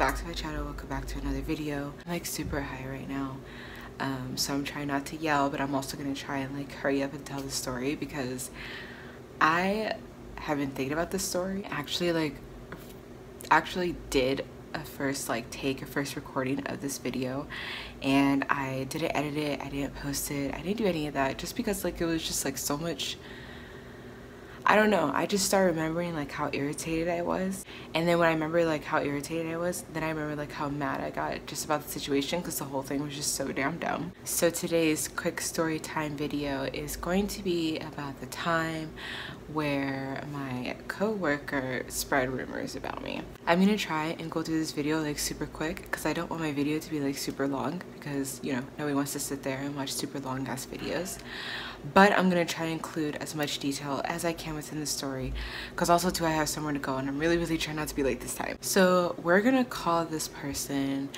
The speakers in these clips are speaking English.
back to my channel, welcome back to another video. I'm like super high right now, so I'm trying not to yell, but I'm also gonna try and like hurry up and tell the story because I have been thinking about this story. Actually did a first recording of this video, and I didn't edit it, I didn't post it, I didn't do any of that just because like it was just like so much, I don't know. I just started remembering like how irritated I was, and then when I remember like how irritated I was, then I remember like how mad I got just about the situation because the whole thing was just so damn dumb. So today's quick story time video is going to be about the time where my coworker spread rumors about me. I'm gonna try and go through this video like super quick because I don't want my video to be like super long because, you know, nobody wants to sit there and watch super long ass videos. But I'm gonna try to include as much detail as I can within the story because also too I have somewhere to go and I'm really trying not to be late this time. So we're gonna call this person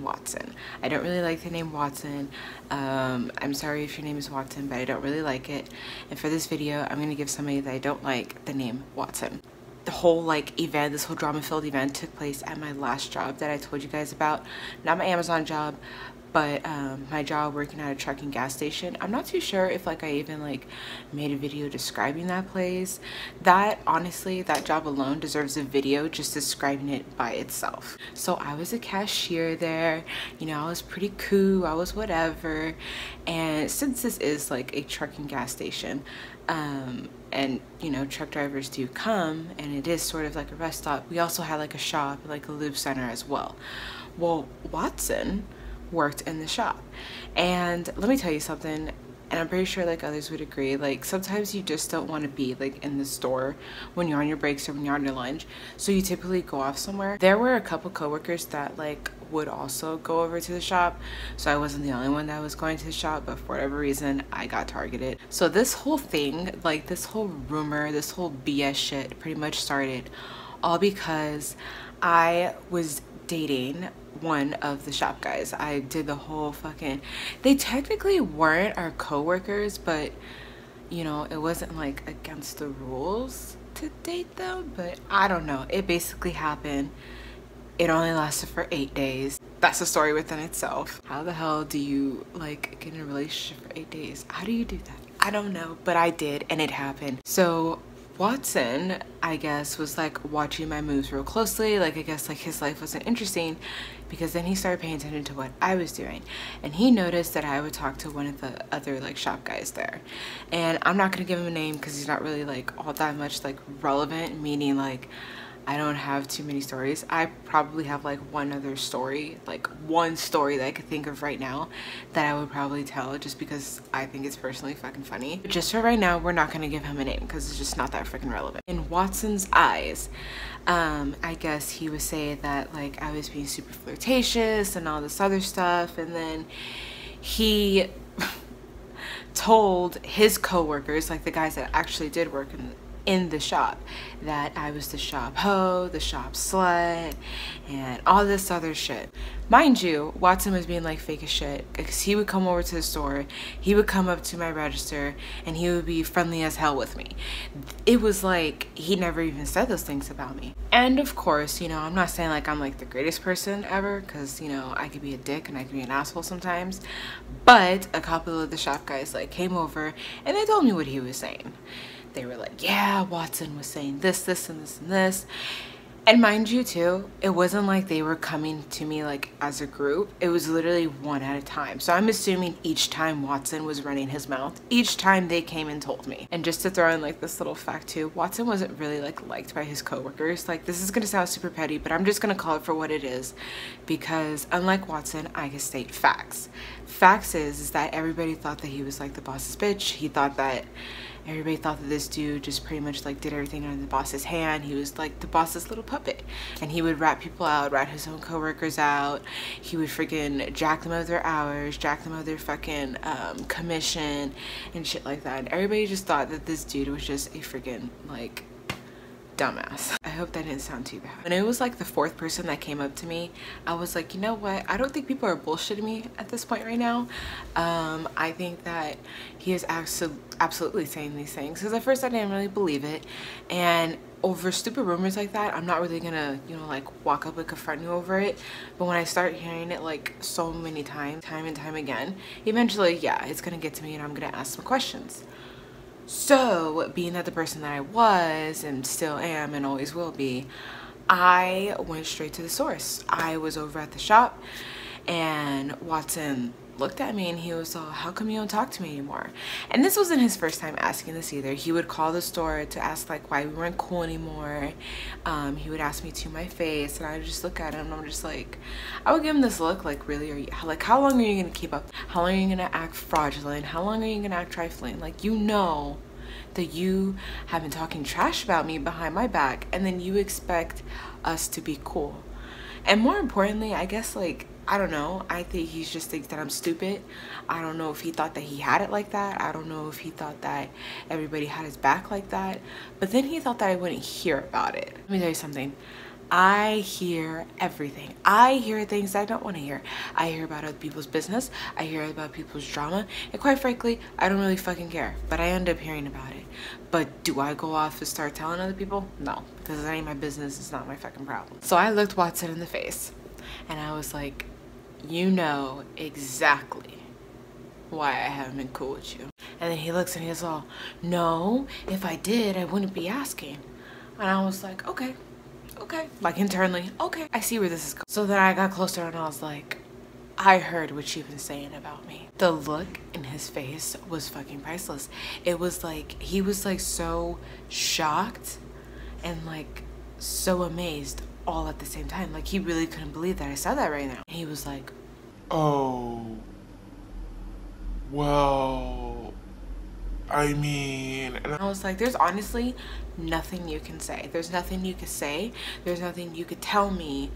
Watson. I don't really like the name Watson. I'm sorry if your name is Watson, but I don't really like it. And for this video, I'm gonna give somebody that I don't like the name Watson. The whole like event, this whole drama-filled event took place at my last job that I told you guys about. Not my Amazon job, but my job working at a trucking gas station. I'm not too sure if like I even like made a video describing that place. That honestly, that job alone deserves a video just describing it by itself. So I was a cashier there, you know, I was pretty cool, I was whatever. And since this is like a trucking gas station, and you know, truck drivers do come and it is sort of like a rest stop, we also had like a shop, like a lube center as well. Well, Watson worked in the shop, and let me tell you something, and I'm pretty sure like others would agree, like sometimes you just don't want to be like in the store when you're on your breaks or when you're on your lunch, so you typically go off somewhere. There were a couple coworkers that like would also go over to the shop, so I wasn't the only one that was going to the shop, but for whatever reason I got targeted. So this whole thing, like this whole rumor, this whole BS shit pretty much started all because I was dating one of the shop guys. I did the whole fucking, they technically weren't our co-workers, but you know, it wasn't like against the rules to date them, but I don't know, it basically happened. It only lasted for 8 days. That's a story within itself. How the hell do you like get in a relationship for 8 days? How do you do that? I don't know, but I did, and it happened. So Watson, I guess, was like watching my moves real closely. Like I guess like his life wasn't interesting because then he started paying attention to what I was doing, and he noticed that I would talk to one of the other like shop guys there. And I'm not gonna give him a name because he's not really like all that much like relevant, meaning like I don't have too many stories. I probably have like one other story, like one story that I could think of right now that I would probably tell just because I think it's personally fucking funny. But just for right now, we're not gonna give him a name because it's just not that freaking relevant. In Watson's eyes, I guess he was saying that like I was being super flirtatious and all this other stuff, and then he told his co-workers, like the guys that actually did work in the shop, that I was the shop hoe, the shop slut, and all this other shit. Mind you, Watson was being like fake as shit because he would come over to the store, he would come up to my register, and he would be friendly as hell with me. It was like he never even said those things about me. And of course, you know, I'm not saying like I'm like the greatest person ever because, you know, I could be a dick and I could be an asshole sometimes, but a couple of the shop guys like came over and they told me what he was saying. They were like, yeah, Watson was saying this, this, and this, and this. And mind you too, it wasn't like they were coming to me like as a group. It was literally one at a time. So I'm assuming each time Watson was running his mouth, each time they came and told me. And just to throw in like this little fact too, Watson wasn't really like liked by his coworkers. Like this is gonna sound super petty, but I'm just gonna call it for what it is because unlike Watson, I can state facts. Facts is that everybody thought that he was like the boss's bitch. Everybody thought that this dude just pretty much like did everything under the boss's hand. He was like the boss's little puppet, and he would rat people out, rat his own coworkers out. He would freaking jack them of their hours, jack them of their fucking commission and shit like that. And everybody just thought that this dude was just a freaking like dumbass. I hope that didn't sound too bad. When it was like the fourth person that came up to me, I was like, you know what? I don't think people are bullshitting me at this point right now. I think that he is absolutely saying these things. Because at first I didn't really believe it. And over stupid rumors like that, I'm not really gonna, you know, like walk up and confront you over it. But when I start hearing it like so many times, time and time again, eventually, yeah, it's gonna get to me and I'm gonna ask some questions. So, being that the person that I was and still am and always will be, I went straight to the source. I was over at the shop and Watson looked at me and he was all, how come you don't talk to me anymore? And this wasn't his first time asking this either. He would call the store to ask like why we weren't cool anymore. He would ask me to my face and I would just look at him and I'm just like, I would give him this look like, really, are you, like, how long are you gonna keep up? How long are you gonna act fraudulent? How long are you gonna act trifling? Like, you know that you have been talking trash about me behind my back and then you expect us to be cool. And more importantly, I guess, like, I don't know, I think he just thinks that I'm stupid. I don't know if he thought that he had it like that. I don't know if he thought that everybody had his back like that. But then he thought that I wouldn't hear about it. Let me tell you something. I hear everything. I hear things I don't want to hear. I hear about other people's business. I hear about people's drama. And quite frankly, I don't really fucking care. But I end up hearing about it. But do I go off and start telling other people? No. Because it ain't my business. It's not my fucking problem. So I looked Watson in the face. And I was like, you know exactly why I haven't been cool with you. And then he looks and he's all, no, if I did, I wouldn't be asking. And I was like, okay. Okay, like internally, okay, I see where this is going. So then I got closer and I was like, I heard what you've been saying about me. The look in his face was fucking priceless. It was like, he was like so shocked and like so amazed all at the same time. Like he really couldn't believe that I said that right now. He was like, oh, well, I mean, and I was like, there's honestly nothing you can say. There's nothing you could say. There's nothing you could tell me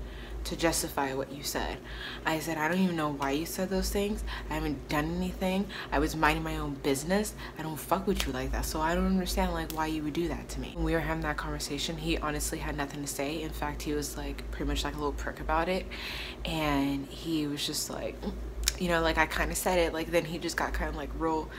to justify what you said. I said, I don't even know why you said those things. I haven't done anything. I was minding my own business. I don't fuck with you like that. So I don't understand like why you would do that to me. When we were having that conversation, he honestly had nothing to say. In fact, he was like pretty much like a little prick about it. And he was just like, you know, like I kind of said it. Like then he just got kind of like real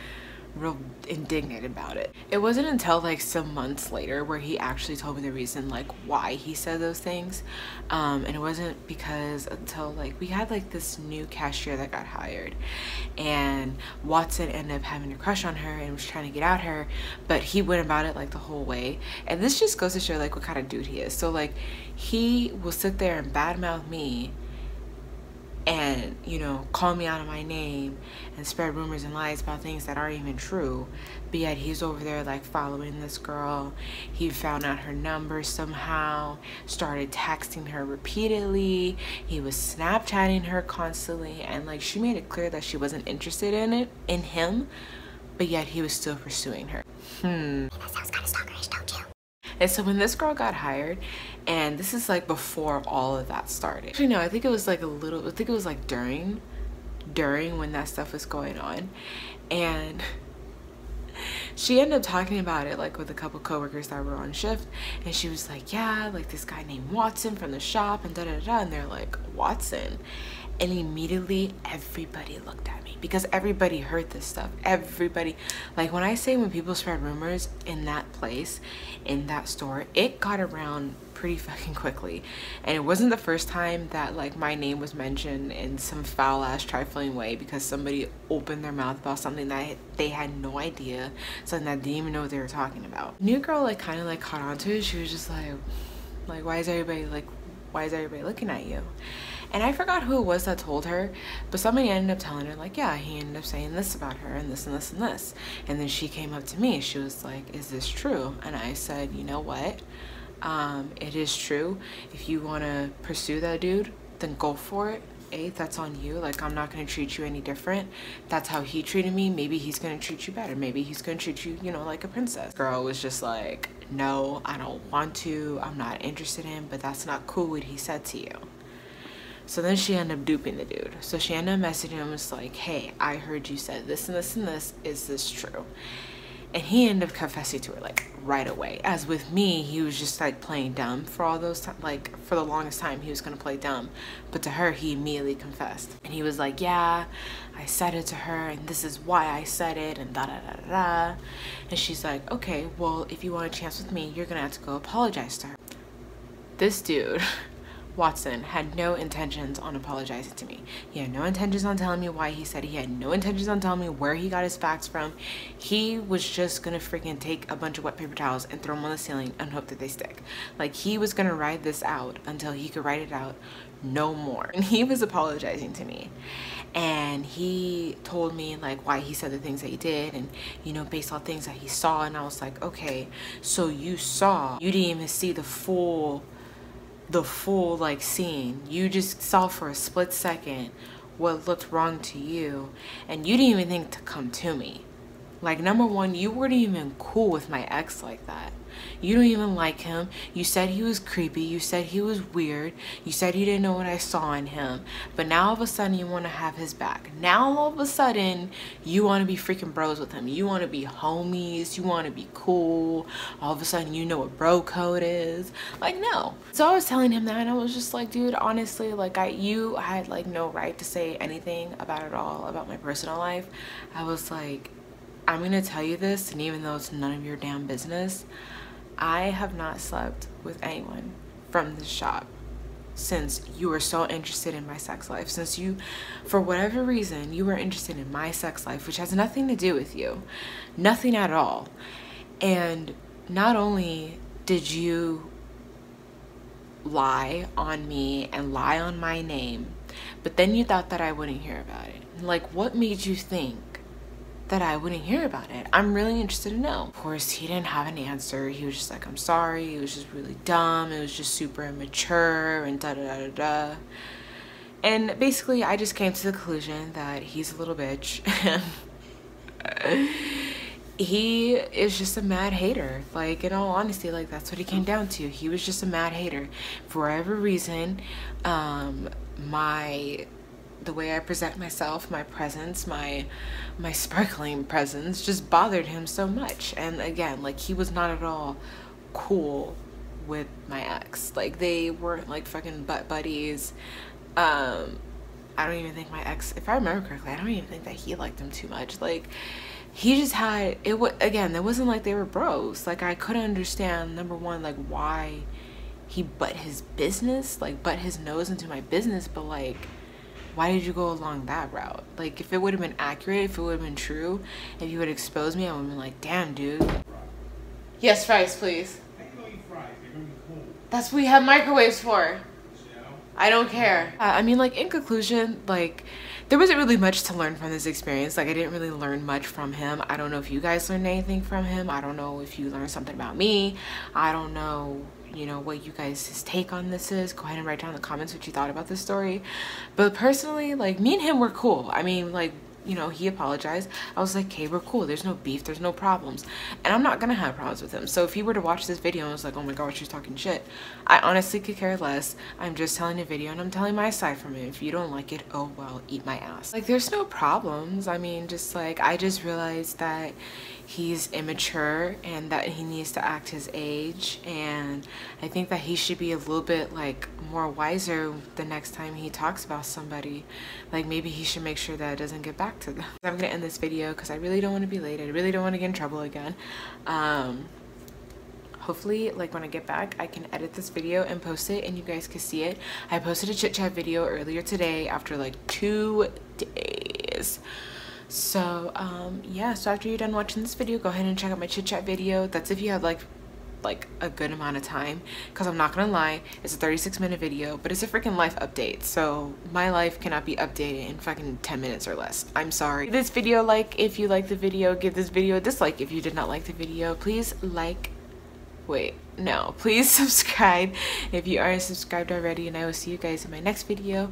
indignant about it. It wasn't until like some months later where he actually told me the reason like why he said those things, and it wasn't because until like we had like this new cashier that got hired and Watson ended up having a crush on her and was trying to get at her, but he went about it like the whole way. And this just goes to show like what kind of dude he is. So like he will sit there and badmouth me and, you know, call me out of my name and spread rumors and lies about things that aren't even true. But yet he's over there like following this girl. He found out her number somehow, started texting her repeatedly. He was Snapchatting her constantly, and like she made it clear that she wasn't interested in him, but yet he was still pursuing her. That sounds kind of stalkerish, don't you? And so when this girl got hired, and this is like before all of that started. Actually, no, I think it was like I think it was like during when that stuff was going on. And she ended up talking about it like with a couple coworkers that were on shift. And she was like, yeah, like this guy named Watson from the shop and da-da-da. And they're like, Watson? And immediately everybody looked at me because everybody heard this stuff. Everybody, like when I say when people spread rumors in that place, in that store, it got around pretty fucking quickly. And it wasn't the first time that like my name was mentioned in some foul ass trifling way because somebody opened their mouth about something that they had no idea, something that they didn't even know what they were talking about. New girl like kind of like caught on to it. She was just like why is everybody looking at you? And I forgot who it was that told her, but somebody ended up telling her like, yeah, he ended up saying this about her and this and this and this. And then she came up to me. She was like, is this true? And I said, you know what? It is true. If you want to pursue that dude, then go for it. That's on you. Like, I'm not going to treat you any different. That's how he treated me. Maybe he's going to treat you better. Maybe he's going to treat you, you know, like a princess. Girl was just like, no, I don't want to. I'm not interested in, but that's not cool what he said to you. So then she ended up duping the dude. So she ended up messaging him, was like, hey, I heard you said this and this and this. Is this true? And he ended up confessing to her like right away. As with me, he was just like playing dumb for all those like for the longest time he was gonna play dumb. But to her, he immediately confessed. And he was like, yeah, I said it to her and this is why I said it and da da da da da. And she's like, okay, well, if you want a chance with me, you're gonna have to go apologize to her. This dude, Watson, had no intentions on apologizing to me. He had no intentions on telling me why he said it. He had no intentions on telling me where he got his facts from. He was just gonna freaking take a bunch of wet paper towels and throw them on the ceiling and hope that they stick. Like, he was gonna ride this out until he could ride it out no more. And he was apologizing to me. And he told me like why he said the things that he did, and you know, based on things that he saw. And I was like, okay, so you didn't even see the full like scene. You just saw for a split second what looked wrong to you, and you didn't even think to come to me. Like, number one, you weren't even cool with my ex like that. You don't even like him. You said he was creepy. You said he was weird. You said you didn't know what I saw in him. But now all of a sudden you want to have his back. Now all of a sudden you want to be freaking bros with him. You want to be homies. You want to be cool. All of a sudden you know what bro code is. Like, no. So I was telling him that, and I was just like, dude, honestly, like I had like no right to say anything about it all, about my personal life. I was like, I'm gonna tell you this, and even though it's none of your damn business, I have not slept with anyone from this shop since you were so interested in my sex life. Since you, for whatever reason, you were interested in my sex life, which has nothing to do with you. Nothing at all. And not only did you lie on me and lie on my name, but then you thought that I wouldn't hear about it. Like, what made you think that I wouldn't hear about it? I'm really interested to know. Of course, he didn't have an answer. He was just like, I'm sorry, it was just really dumb, it was just super immature, and da da da da da. And basically, I just came to the conclusion that he's a little bitch. He is just a mad hater. Like, in all honesty, like, that's what he came down to. He was just a mad hater. For whatever reason, the way I present myself, my presence, my sparkling presence just bothered him so much. And again, like, he was not at all cool with my ex. Like, they weren't like fucking butt buddies. I don't even think my ex, if I remember correctly, I don't even think that he liked him too much. Like, he just had it. Again, it wasn't like they were bros. Like, I couldn't understand, number one, like, why he butt his nose into my business. But like, why did you go along that route? Like, if it would have been accurate, if it would have been true, if you would expose me, I would have been like, damn, dude. Yes, fries, please. I can only eat fries. They're gonna be cold. That's what we have microwaves for. You know? I don't care. I mean, like, in conclusion, like, there wasn't really much to learn from this experience. Like, I didn't really learn much from him. I don't know if you guys learned anything from him. I don't know if you learned something about me. I don't know, you know, what you guys' take on this is. Go ahead and write down in the comments what you thought about this story. But personally, like, me and him were cool. I mean, like, you know, he apologized. I was like, okay, we're cool. There's no beef. There's no problems. And I'm not gonna have problems with him. So if he were to watch this video and was like, oh my god, she's talking shit, I honestly could care less. I'm just telling a video and I'm telling my side from it. If you don't like it, oh well, eat my ass. Like, there's no problems. I mean, just like, I just realized that he's immature and that he needs to act his age, and I think that he should be a little bit like more wiser the next time he talks about somebody. Like, maybe he should make sure that it doesn't get back to them. I'm gonna end this video because I really don't want to be late. I really don't want to get in trouble again. Hopefully, like, when I get back, I can edit this video and post it and you guys can see it. I posted a chit chat video earlier today after like 2 days. So yeah, so after you're done watching this video, go ahead and check out my chit chat video. That's if you have like a good amount of time, because I'm not gonna lie, it's a 36-minute video, but it's a freaking life update, so my life cannot be updated in fucking 10 minutes or less. I'm sorry. Give this video a like if you like the video. Give this video a dislike if you did not like the video. Please please subscribe if you aren't subscribed already, and I will see you guys in my next video.